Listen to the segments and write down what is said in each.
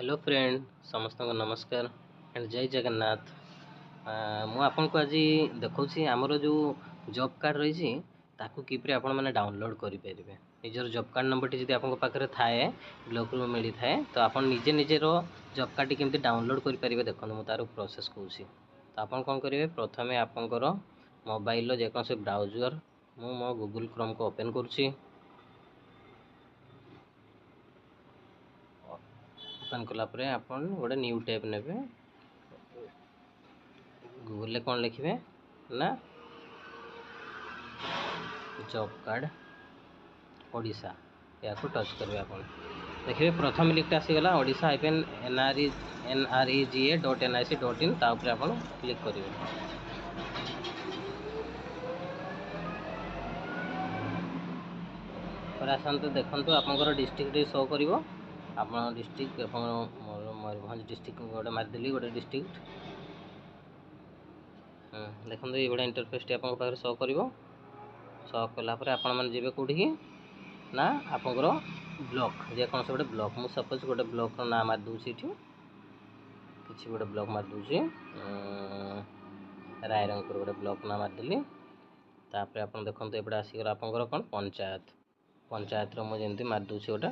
Hello friend समस्त नमस्कार and जय जगन्नाथ। मु आपन को आज देखौछि हमरो जो जॉब कार्ड रही ताकू किपरि आपण माने डाउनलोड करि परिबे। निजर जॉब कार्ड नंबर टी जदि आपन पाखरे थाए ब्लॉक रो मिली थाए तो आपन निजे निजे रो जॉब कार्ड केमति डाउनलोड करि परिबे देखन मु तारो प्रोसेस कहूछि। तो आपन कोन करिवे प्रथमे आपन को मोबाइल रो जे कोन से ब्राउजर मु मो गूगल क्रोम को ओपन करूछि। ओपन कला परे आपन गोटे न्यू टैब नेबे गूगल ले कोन लिखिबे ना जॉब कार्ड ओडिशा या को टच करबे। आपन देखिबे प्रथम लिंक आसी गला ओडिशा nrega.nic.in ता ऊपर आपन क्लिक करिवे। पर आसंत देखंतु आपनकर डिस्ट्रिक्ट शो करिवो। आपन डिस्ट्रिक्ट आपन मयूरभंज डिस्ट्रिक्ट गोटे मारदेली गोटे डिस्ट्रिक्ट देखो ये बड़ा इंटरफेस टी आपन पाखरे शो करिवो। शो कला परे आपन मन जेबे कोठी की ना आपनकर ब्लॉक जे कोन से गोटे ब्लॉक मु सपोज गोटे ब्लॉक रो नाम मार दूची ठी किछि गोटे ब्लॉक मार दूची रायरंगपुर गोटे ब्लॉक नाम मार देली। तापर आपन देखंतु एबडा आसी गला आपनकर कोन पंचायत रो मु जेंति मार दूची गोटे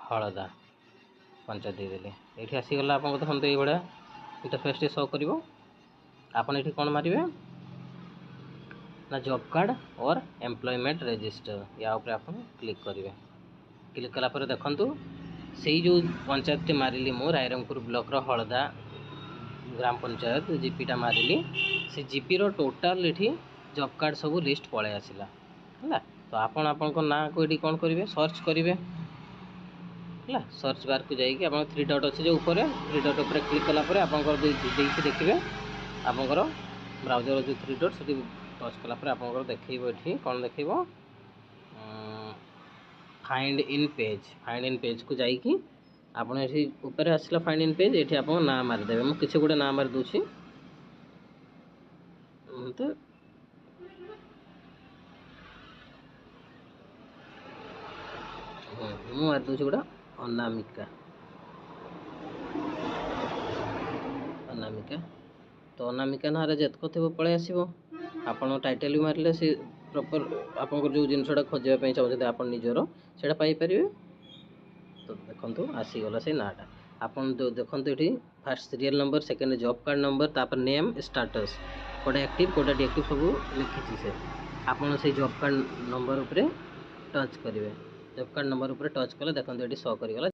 हळदा पंचायत दे देली। एठी आसी गला आपन को देखंतु ए बडा इंटरफेस टी शो करिवो। आपन एठी कोन मारिबे ना जॉब कार्ड और एम्प्लॉयमेंट रजिस्टर या ऊपर आपन क्लिक करिवे। क्लिक कला पर देखंतु सेही जो पंचायत टी मारिली मु रायरंगपुर ब्लॉक रो हळदा ग्राम पंचायत जीपी टा मारिली से जीपी रो टोटल एठी जॉब कार्ड सब लिस्ट पळे आसिला हला। तो आपन को ना को एठी कोन करिवे सर्च करिवे हला। सर्च बार को जाई कि आपन 3 डॉट अछि जे ऊपर 3 डॉट ऊपर क्लिक कला पर आपन को देइछि देखिबे आपन को ब्राउजर जो 3 डॉट सेठी टच कला पर आपन को देखैबो। एठी कोन देखैबो फाइंड इन पेज को जाई कि आपन एठी ऊपर आसिला फाइंड इन पेज एठी आपन नाम मार देबे। मु किछि गुडे नाम मार दूछि तो मु मार दूछि गुडा अनामिका तो अनामिका ना रे जेतको थेबो पळे आसीबो। आपन टाइटल भी मारले से प्रॉपर आपन को जो जिनसडा खोजिबा पई चाहो जदि आपन निजरो सेडा पाई परिबे। तो देखंतु आसी गला से नाटा आपन देखंतु एठी first serial number second job card number तापर नेम स्टेटस कोडा एक्टिव कोडा डिएक्टिव सब लिखिछि से आपन से जॉब कार्ड नंबर ऊपर टच करिवे। जॉब कार्ड नंबर ऊपर टच कले देखंतु एठी शो करि गला।